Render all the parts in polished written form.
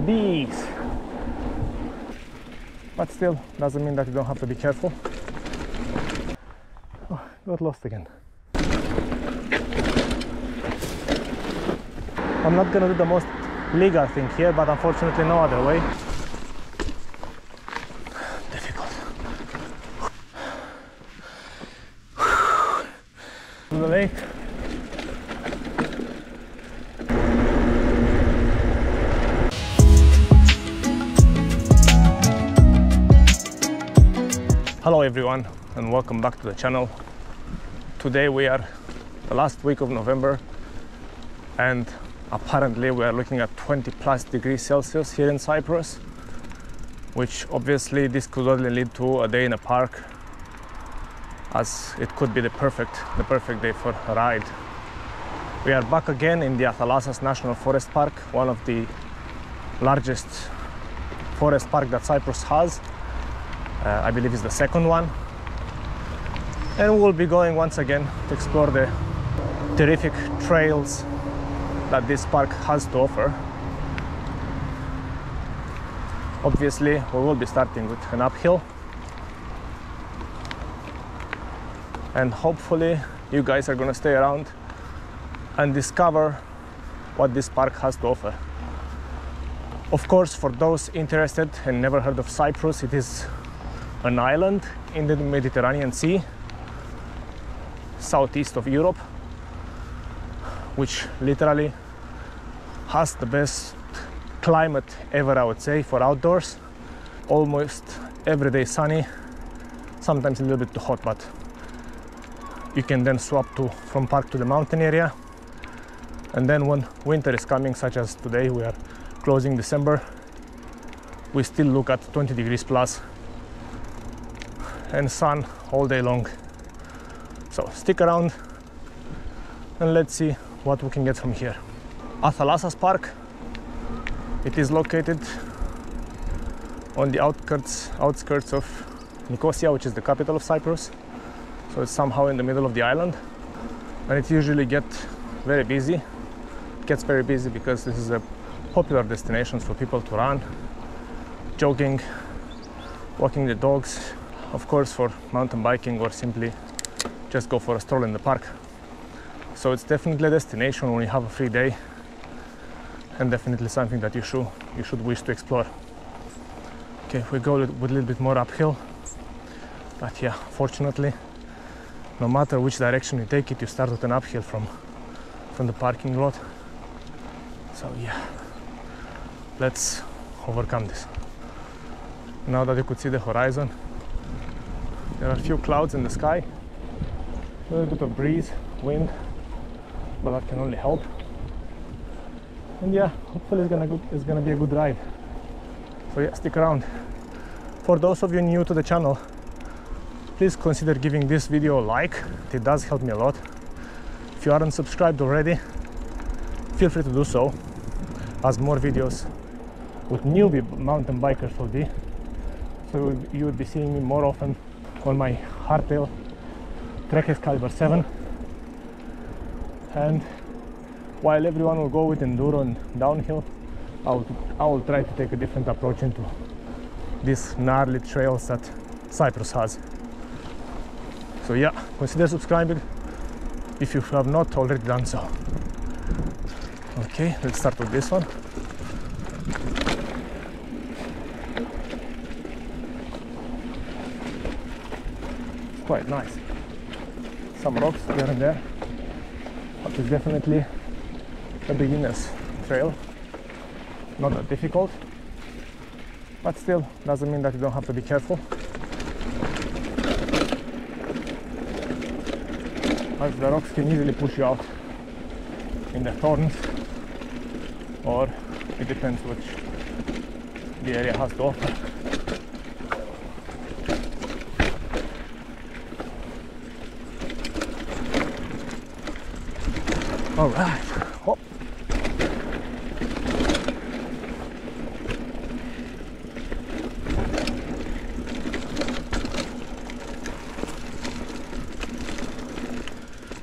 bees. But still, doesn't mean that you don't have to be careful. Oh, got lost again. I'm not gonna do the most legal thing here, but unfortunately no other way. Difficult. To the lake. Hello everyone and welcome back to the channel. Today we are the last week of November and apparently we are looking at 20+ degrees Celsius here in Cyprus, which obviously this could only lead to a day in a park, as it could be the perfect day for a ride. We are back again in the Athalassas National Forest Park, one of the largest forest park that Cyprus has. I believe it's the second one, and we'll be going once again to explore the terrific trails that this park has to offer. Obviously we will be starting with an uphill, and hopefully you guys are gonna stay around and discover what this park has to offer. Of course, for those interested and never heard of Cyprus, it is an island in the Mediterranean Sea, southeast of Europe, which literally has the best climate ever, I would say, for outdoors. Almost every day sunny, sometimes a little bit too hot, but you can then swap from park to the mountain area. And then when winter is coming, such as today, we are closing December, we still look at 20 degrees plus and sun all day long. So stick around and let's see what we can get from here. Athalassas Park, it is located on the outskirts of Nicosia, which is the capital of Cyprus. So it's somehow in the middle of the island, and it usually gets very busy. It gets very busy because this is a popular destination for people to run, jogging, walking the dogs, of course for mountain biking, or simply just go for a stroll in the park. So it's definitely a destination when you have a free day, and definitely something that you should wish to explore. Okay, we go with a little bit more uphill, but yeah, fortunately, no matter which direction you take it, you start with an uphill from the parking lot. So yeah, let's overcome this. Now that you could see the horizon, there are a few clouds in the sky, a little bit of breeze, wind, but that can only help. And yeah, hopefully it's gonna be a good ride. So yeah, stick around. For those of you new to the channel, please consider giving this video a like. It does help me a lot. If you aren't subscribed already, feel free to do so, as more videos with newbie mountain bikers will be. So you will be seeing me more often on my hardtail Trek Excalibur 7. And while everyone will go with enduro and downhill, I will try to take a different approach into these gnarly trails that Cyprus has. So yeah, consider subscribing if you have not already done so. Okay, let's start with this one. It's quite nice. Some rocks here and there, but it's definitely a beginner's trail. Not that difficult, but still doesn't mean that you don't have to be careful, as the rocks can easily push you out in the thorns, or it depends which the area has to offer. All right, hop.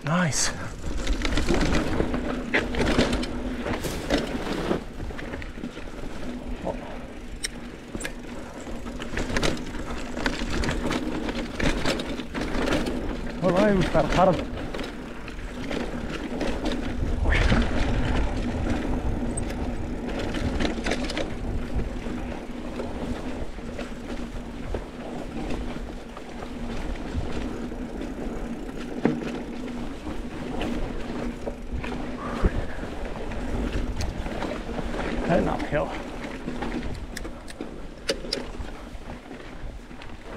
Nice. Why we start hard? And uphill.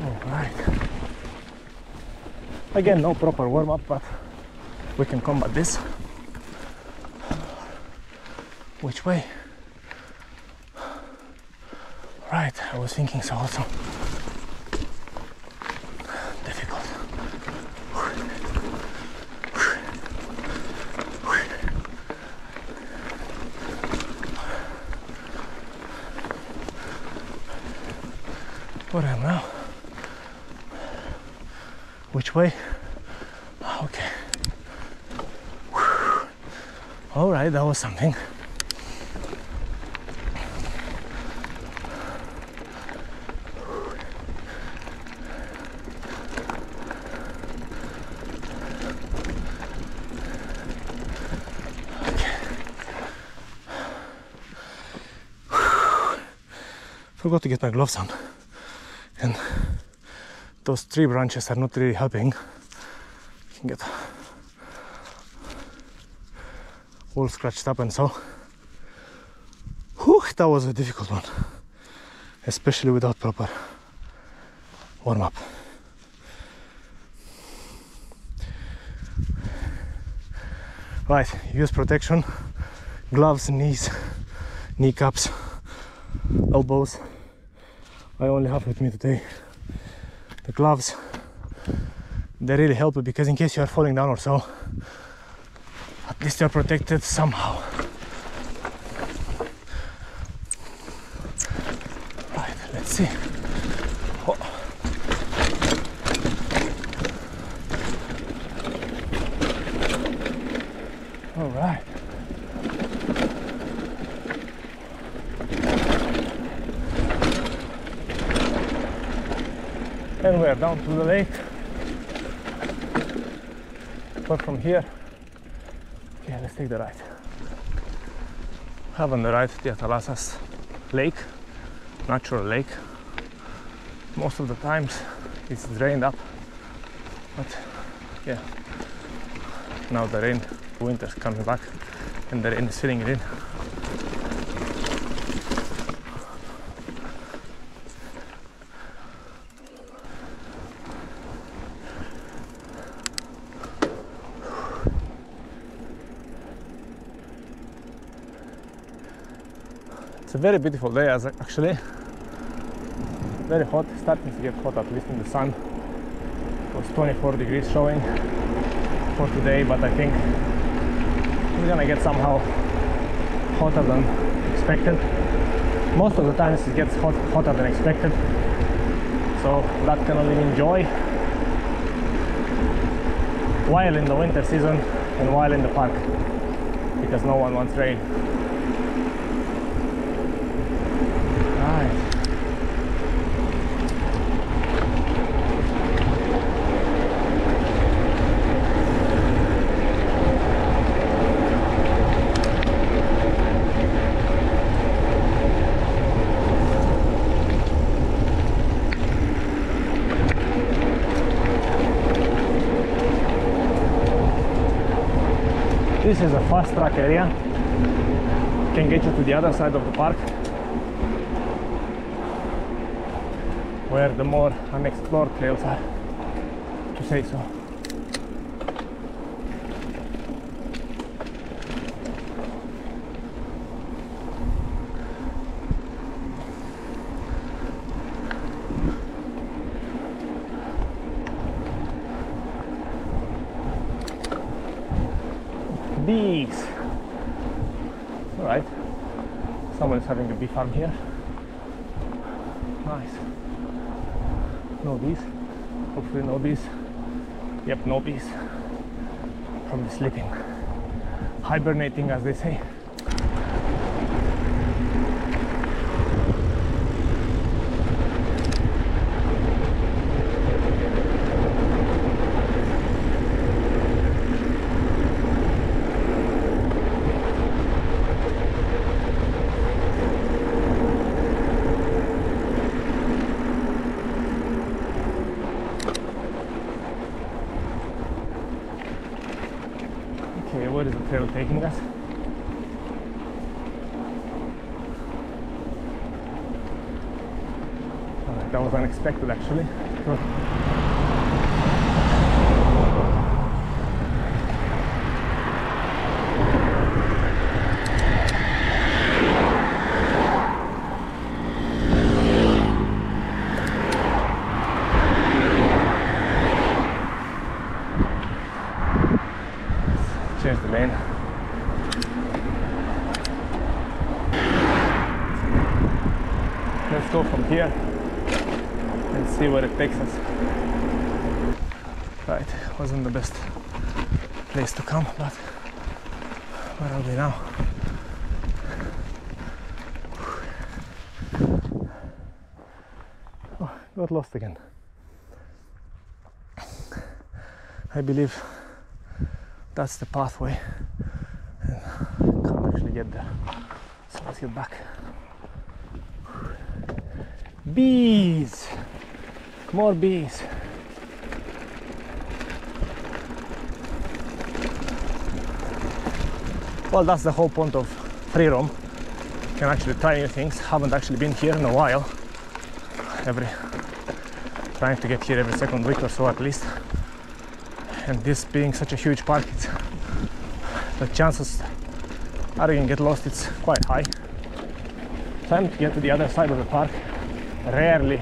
Alright. Again, no proper warm-up, but we can combat this. Which way? Right, I was thinking so also. Difficult. Where I am now? Which way? Okay. All right, that was something. Forgot to get my gloves on, and those tree branches are not really helping. You can get all scratched up and so. Whew, that was a difficult one, especially without proper warm-up. Right, use protection, gloves, knees, kneecaps, elbows. I only have with me today the gloves. They really help because in case you are falling down or so, at least you are protected somehow. Right, let's see. Oh. All right. And we're down to the lake. But from here, yeah, let's take the right. Have on the right the Athalassas lake, natural lake. Most of the times it's drained up, but yeah, now the rain, winter's coming back, and the rain is filling it in. It's a very beautiful day, as actually very hot, starting to get hot, at least in the sun. It was 24 degrees showing for today, but I think we're gonna get somehow hotter than expected. Most of the times it gets hotter than expected, so that can only mean joy while in the winter season and while in the park, because no one wants rain. This is a fast track area, can get you to the other side of the park, where the more unexplored trails are, to say so. Bees. All right, someone is having a bee farm here. Nice. No bees. Hopefully no bees. Yep, no bees. Probably sleeping, hibernating, as they say. trail taking us. That was unexpected actually. Change the lane. Let's go from here and see where it takes us. Right, wasn't the best place to come, but where are we now? Oh, got lost again. I believe that's the pathway, and can't actually get there. So let's get back. Bees! More bees! Well, that's the whole point of free roam. You can actually try new things. Haven't actually been here in a while. Trying to get here every second week or so at least. And this being such a huge park, the chances are you can get lost, it's quite high. Trying to get to the other side of the park, rarely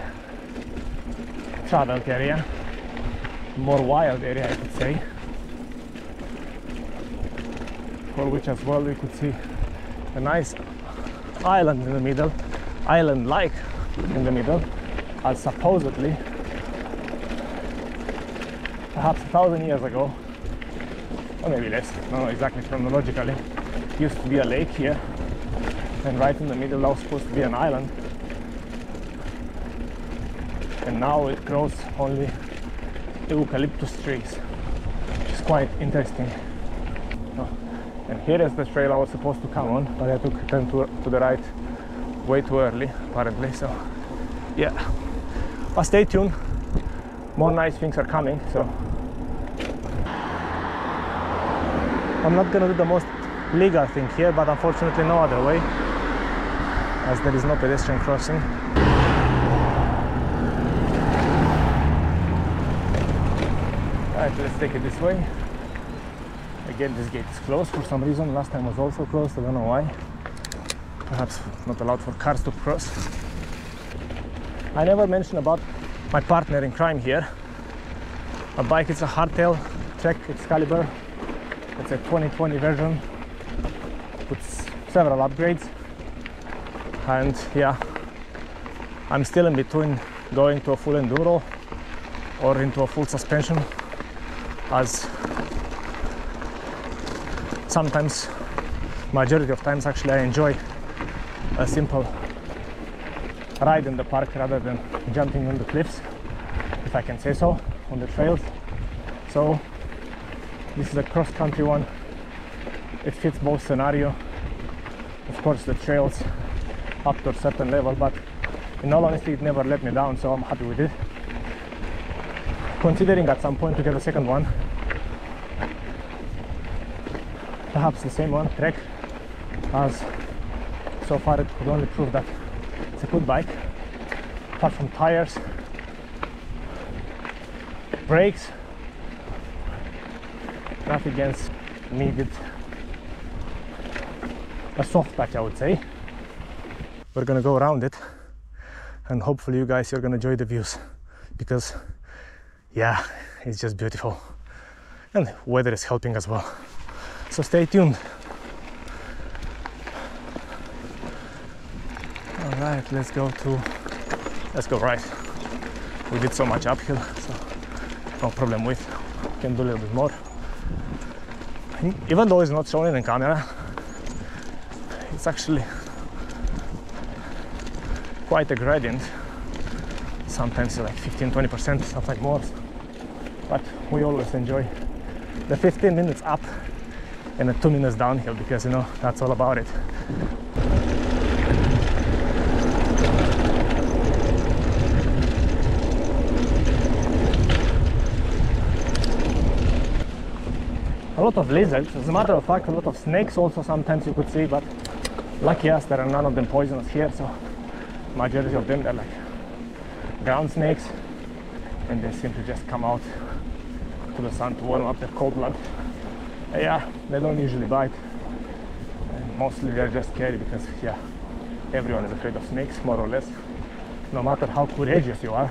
traveled area, more wild area I could say, for which as well we could see a nice island in the middle, island-like in the middle, as supposedly perhaps 1,000 years ago, or maybe less, don't know exactly chronologically, used to be a lake here, and right in the middle that was supposed to be an island, and now it grows only eucalyptus trees, which is quite interesting. And here is the trail I was supposed to come on, but I took a turn to the right way too early apparently, so yeah, but stay tuned, more nice things are coming. So I'm not gonna do the most legal thing here, but unfortunately no other way, as there is no pedestrian crossing. Alright, let's take it this way. Again, this gate is closed for some reason. Last time was also closed, I don't know why. Perhaps not allowed for cars to cross. I never mentioned about my partner in crime here. My bike is a hardtail Trek Excalibur. It's a 2020 version with several upgrades, and yeah, I'm still in between going to a full enduro or into a full suspension, as sometimes, majority of times actually, I enjoy a simple ride in the park rather than jumping on the cliffs, if I can say so, on the trails. So this is a cross-country one. It fits both scenario. Of course the trails up to a certain level, but in all honesty it never let me down, so I'm happy with it. Considering at some point to get a second one, perhaps the same one, Trek, as so far it could only prove that it's a good bike, apart from tires, brakes, nothing else needed. A soft touch, I would say. We're gonna go around it, and hopefully you guys are gonna enjoy the views, because yeah, it's just beautiful, and the weather is helping as well. So stay tuned. All right, let's go right. We did so much uphill, so no problem with. Can do a little bit more. Even though it's not shown in the camera, it's actually quite a gradient. Sometimes like 15-20%, sometimes more. But we always enjoy the 15 minutes up and the 2 minutes downhill, because you know that's all about it. a lot of lizards. As a matter of fact, a lot of snakes also sometimes you could see, but lucky us, there are none of them poisonous here, so majority of them, they're like ground snakes, and they seem to just come out to the sun to warm up their cold blood. Yeah, they don't usually bite, and mostly they're just scary because, yeah, everyone is afraid of snakes, more or less, no matter how courageous you are.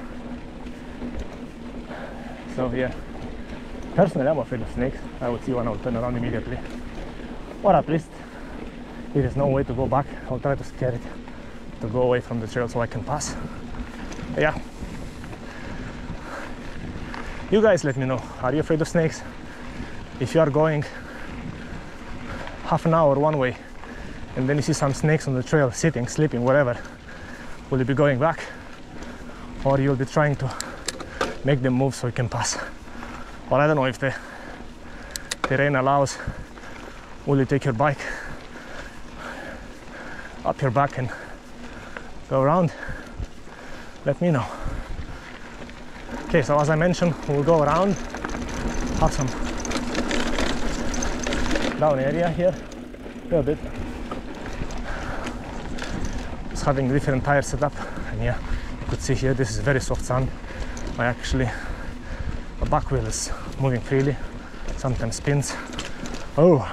So yeah, personally I'm afraid of snakes. I would see one, I would turn around immediately, or at least if there's no way to go back, I'll try to scare it to go away from the trail so I can pass. Yeah, you guys let me know, are you afraid of snakes? If you are going half an hour one way and then you see some snakes on the trail sitting, sleeping, whatever, will you be going back, or you'll be trying to make them move so you can pass? Or I don't know, if the terrain allows, will you take your bike up your back and go around? Let me know. Okay, so as I mentioned, we'll go around, have some down area here, a little bit. Just having different tires set up, and yeah, you could see here, this is very soft sand. The back wheel is moving freely, sometimes spins. Oh,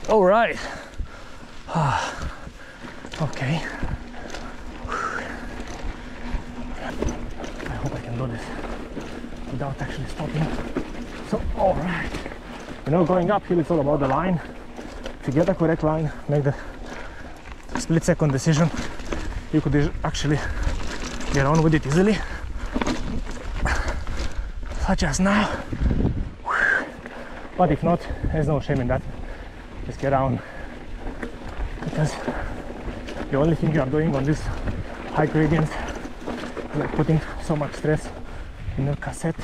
all right. Okay. I hope I can do this without actually stopping. So, all right. You know, going uphill, it's all about the line. If you get a correct line, make the split-second decision, you could actually get on with it easily. Such as now. But if not, there's no shame in that. Just get down. Because the only thing you are doing on this high gradients is like putting so much stress in your cassette,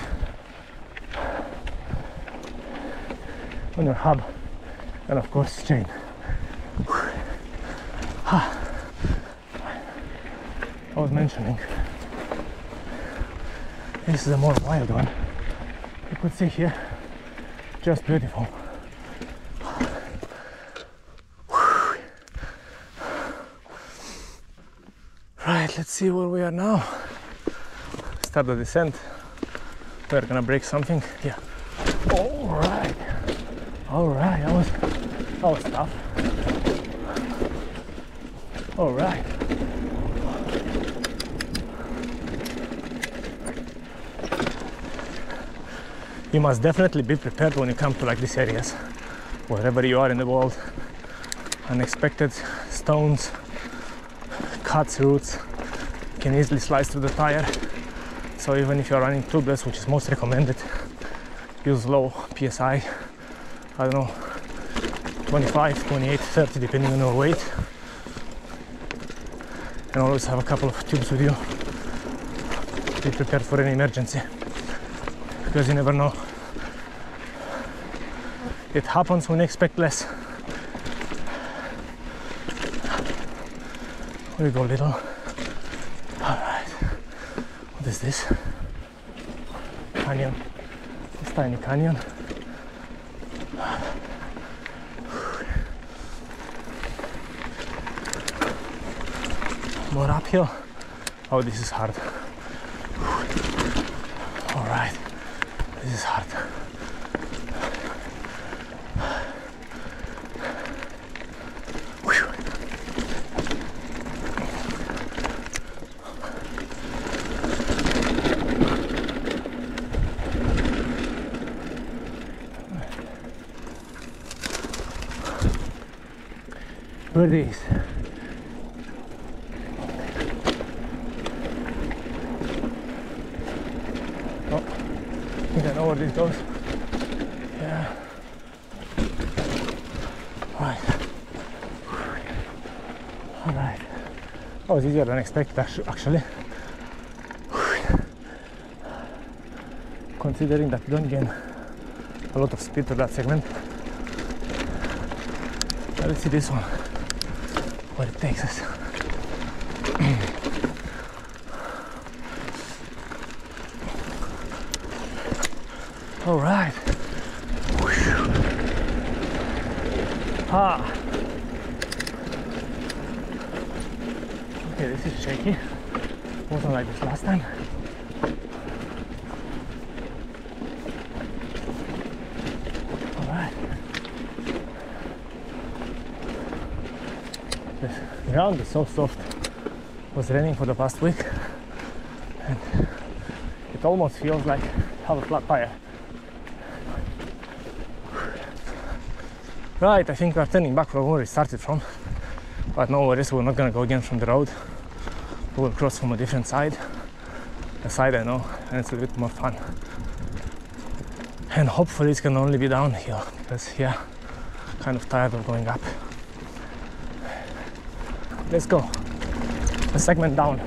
on your hub, and of course chain. I was mentioning, this is a more wild one. You could see here, just beautiful. Right, let's see where we are now. Start the descent. We're gonna break something. Yeah. All right. All right. That was tough. All right. You must definitely be prepared when you come to like these areas, wherever you are in the world. Unexpected stones, cuts, roots can easily slice through the tire. So even if you're running tubeless, which is most recommended, use low PSI, I don't know, 25, 28, 30 depending on your weight, and always have a couple of tubes with you. Be prepared for any emergency, because you never know. It happens when you expect less. We go little. Alright. What is this? Canyon. This tiny canyon. More uphill. Oh, this is hard. Alright. This is hard. Where are these? Oh, I think I know where this goes. Yeah. Right. Alright. That was easier than expected actually. Considering that you don't gain a lot of speed to that segment. Let's see this one, where it takes us. All right, Ah. Okay, this is shaky. Wasn't like this last time. Alright. The ground is so soft. It was raining for the past week and it almost feels like I have a flat tire. Right, I think we are turning back from where we started from, but no worries, we're not gonna go again from the road. We'll cross from a different side, a side I know, and it's a bit more fun. And hopefully it's gonna only be downhill, because yeah, kind of tired of going up. Let's go, a segment down.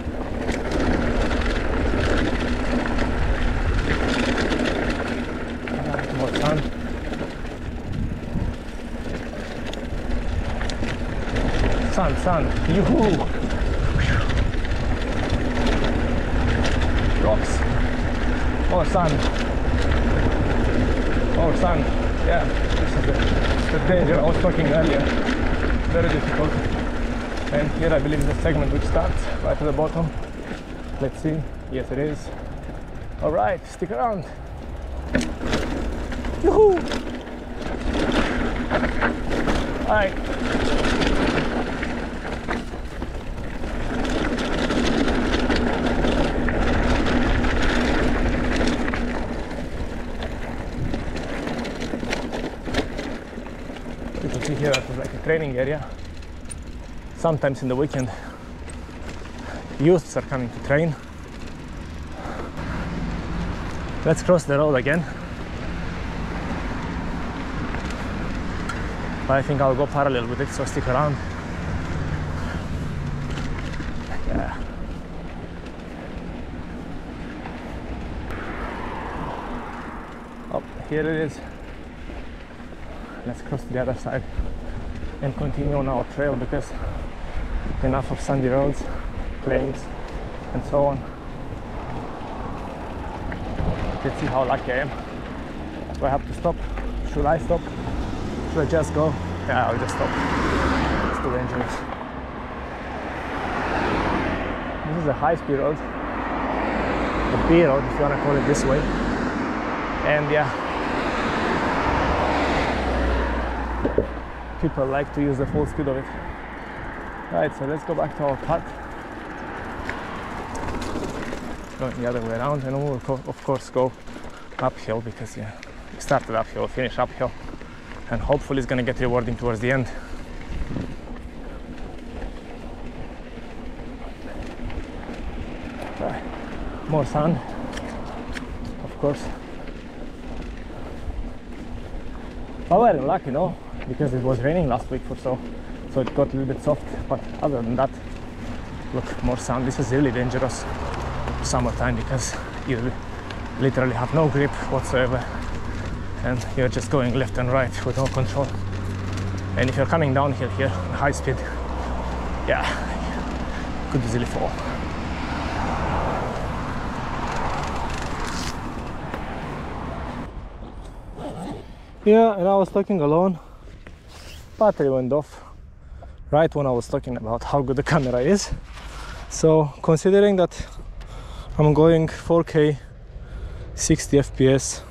More sun. Sun, yoo-hoo! Rocks. More sun. More sun. Yeah, this is the danger I was talking earlier. Very difficult. And here I believe is the segment which starts right at the bottom. Let's see. Yes, it is. Alright, stick around. Yoo-hoo! Alright. Here it was like a training area. Sometimes in the weekend youths are coming to train. Let's cross the road again, but I think I'll go parallel with it, so stick around. Yeah. Oh, here it is. Let's cross to the other side and continue on our trail, because enough of sandy roads, plains and so on. Let's see how lucky I am. Do I have to stop? Should I stop? Should I just go? Yeah, I'll just stop. It's too dangerous. This is a high-speed road, a B road if you want to call it this way. And yeah, people like to use the full speed of it. Right, so let's go back to our path. Going the other way around, and we'll of course go uphill, because yeah, we started uphill, finish uphill, and hopefully it's gonna get rewarding towards the end. Right. More sun, of course. But we're lucky, no? Because it was raining last week or so it got a little bit soft, but other than that, look, more sun. This is really dangerous summertime, because you literally have no grip whatsoever and you're just going left and right with no control. And if you're coming downhill here on high speed, yeah, you could easily fall. Yeah, and I was talking alone. Battery went off right when I was talking about how good the camera is. So considering that I'm going 4K 60 FPS,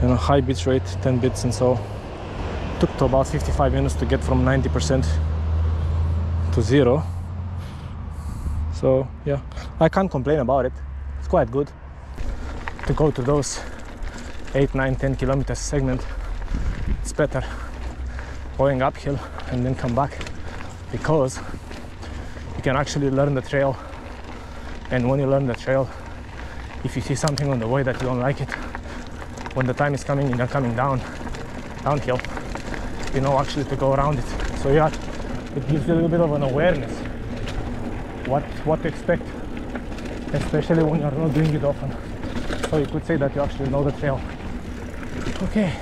you know, high bit rate, 10 bits, and so took to about 55 minutes to get from 90% to 0. So yeah, I can't complain about it. It's quite good to go to those 8, 9, 10 kilometers segment. It's better going uphill and then come back, because you can actually learn the trail. And when you learn the trail, if you see something on the way that you don't like it, when the time is coming and you're coming downhill, you know actually to go around it. So yeah, it gives you a little bit of an awareness what to expect, especially when you're not doing it often. So you could say that you actually know the trail. Okay,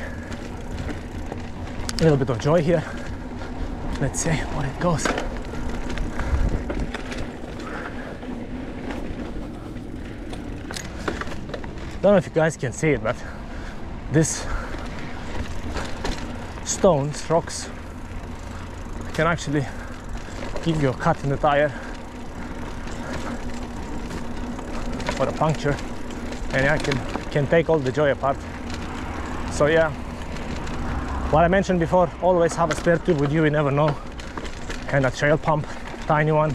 a little bit of joy here. Let's see what it goes. Don't know if you guys can see it, but this stones, rocks, can actually give you a cut in the tire or a puncture, and I can take all the joy apart. So yeah, what I mentioned before, always have a spare tube with you, you never know. And a trail pump, tiny one,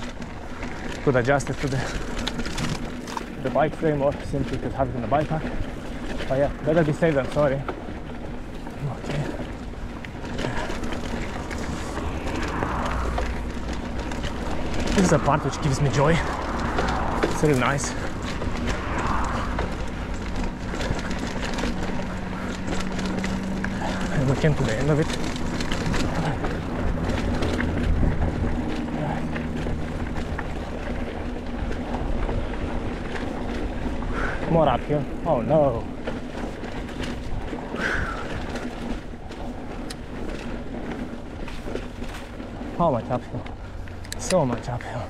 could adjust it to the bike frame, or simply could have it in the bike pack. But yeah, better be safe than sorry. Okay. This is a part which gives me joy. It's really nice. And we came to the end of it. More uphill. Oh no. How much uphill? So much uphill.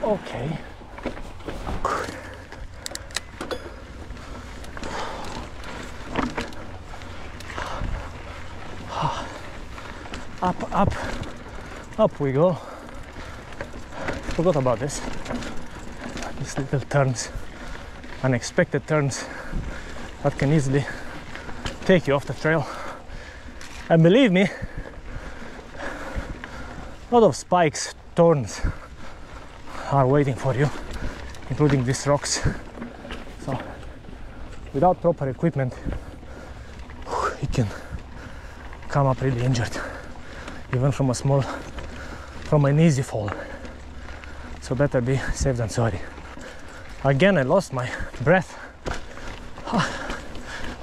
Okay. Up we go. Forgot about this. These little turns, unexpected turns that can easily take you off the trail. And believe me, a lot of spikes, thorns are waiting for you, including these rocks. So without proper equipment, you can come up really injured, even from an easy fall. So better be safe than sorry. Again, I lost my breath.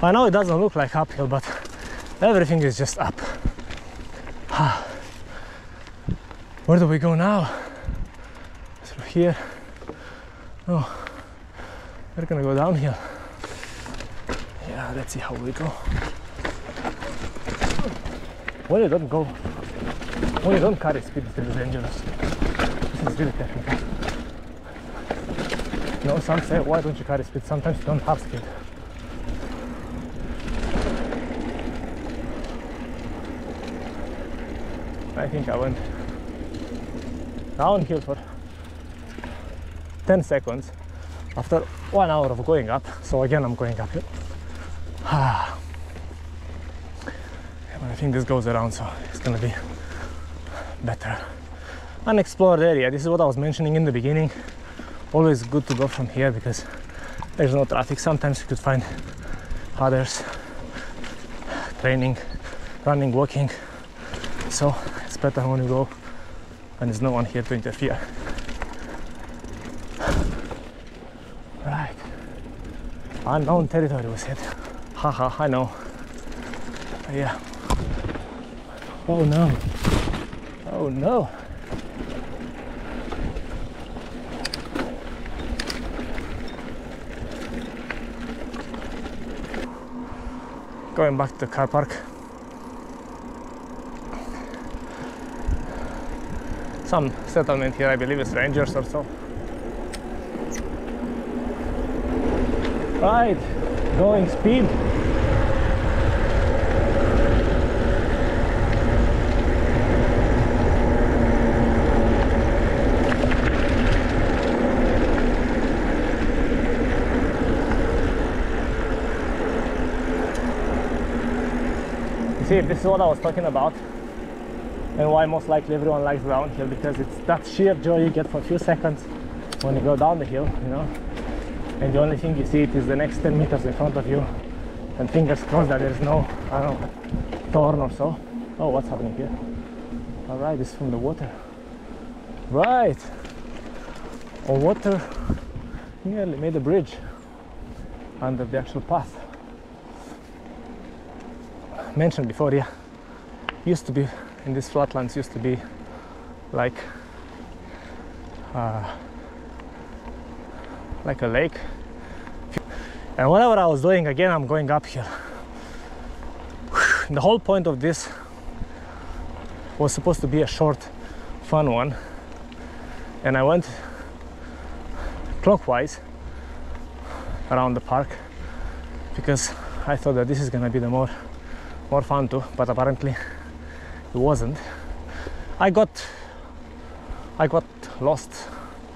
I know it doesn't look like uphill, but everything is just up. Where do we go now? Through here? Oh, we're gonna go downhill. Yeah, let's see how we go. When you don't carry speed, it's really dangerous. This is really technical. You know, some say, why don't you carry speed? Sometimes you don't have speed. I think I went downhill for 10 seconds after 1 hour of going up. So again, I'm going uphill. But I think this goes around, so it's gonna be better. Unexplored area. This is what I was mentioning in the beginning. Always good to go from here because there's no traffic. Sometimes you could find others training, running, walking. So it's better when you go and there's no one here to interfere. Right. Unknown territory was hit. Haha, I know. Yeah. Oh no. Oh no. Going back to the car park. Some settlement here, I believe it's rangers or so. Right, going speed. See, this is what I was talking about and why most likely everyone likes downhill, because it's that sheer joy you get for a few seconds when you go down the hill, you know, and the only thing you see is the next 10 meters in front of you, and fingers crossed that there's no, I don't know, thorn or so. Oh, what's happening here? All right, this is from the water. Right. Oh, water nearly made a bridge under the actual path. Mentioned before, yeah, used to be in these flatlands, used to be like a lake, and whatever I was doing, again I'm going uphill. The whole point of this was supposed to be a short fun one, and I went clockwise around the park because I thought that this is gonna be the more fun too, but apparently it wasn't. I got lost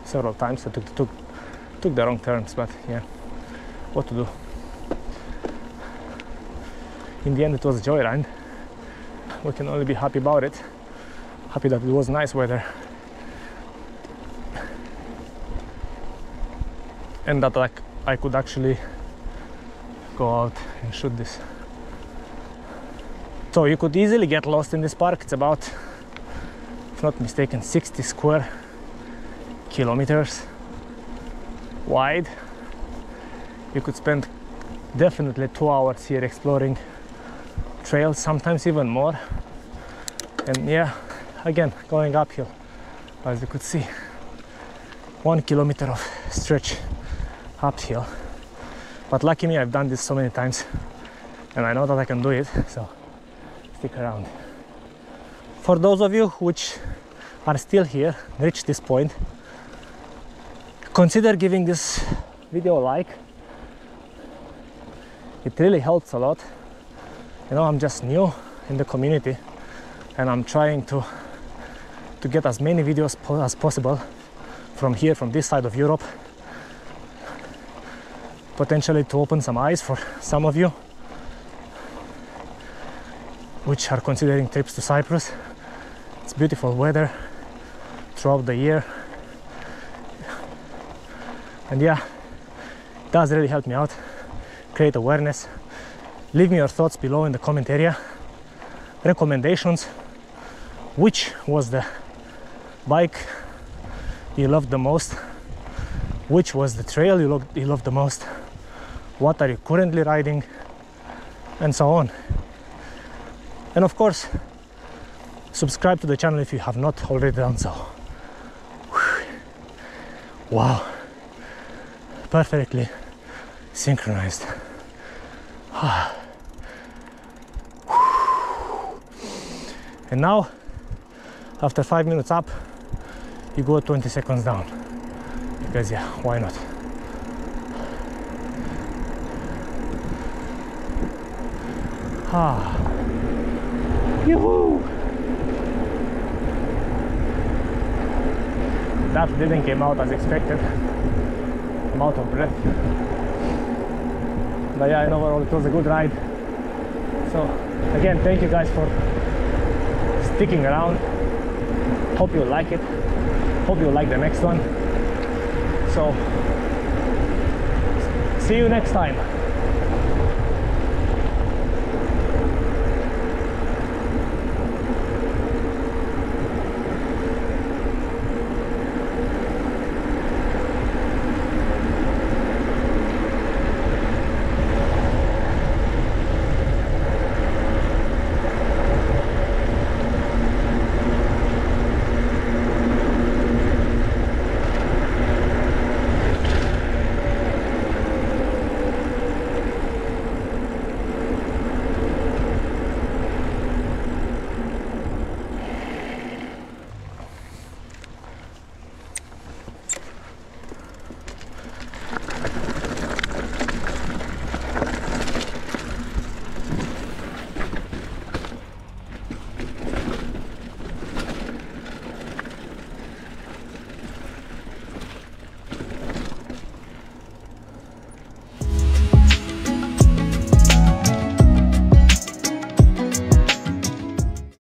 several times. I took the wrong turns, but yeah, what to do. In the end, it was a joyride. We can only be happy about it. Happy that it was nice weather and that I could actually go out and shoot this. So you could easily get lost in this park. It's about, if not mistaken, 60 square kilometers wide. You could spend definitely 2 hours here exploring trails, sometimes even more. And yeah, again, going uphill, as you could see, 1 kilometer of stretch uphill. But lucky me, I've done this so many times and I know that I can do it, so stick around. For those of you which are still here, reached this point, consider giving this video a like. It really helps a lot. You know, I'm just new in the community and I'm trying to get as many videos as possible from here, from this side of Europe, potentially to open some eyes for some of you which are considering trips to Cyprus. It's beautiful weather throughout the year, and yeah, it does really help me out, create awareness. Leave me your thoughts below in the comment area, recommendations. Which was the bike you loved the most? Which was the trail you loved the most? What are you currently riding? And so on. And of course, subscribe to the channel if you have not already done so. Wow, perfectly synchronized. And now, after 5 minutes up, you go 20 seconds down, because yeah, why not? Yoo-hoo! That didn't come out as expected. I'm out of breath. But yeah, in overall it was a good ride. So again, thank you guys for sticking around. Hope you like it. Hope you like the next one. So see you next time.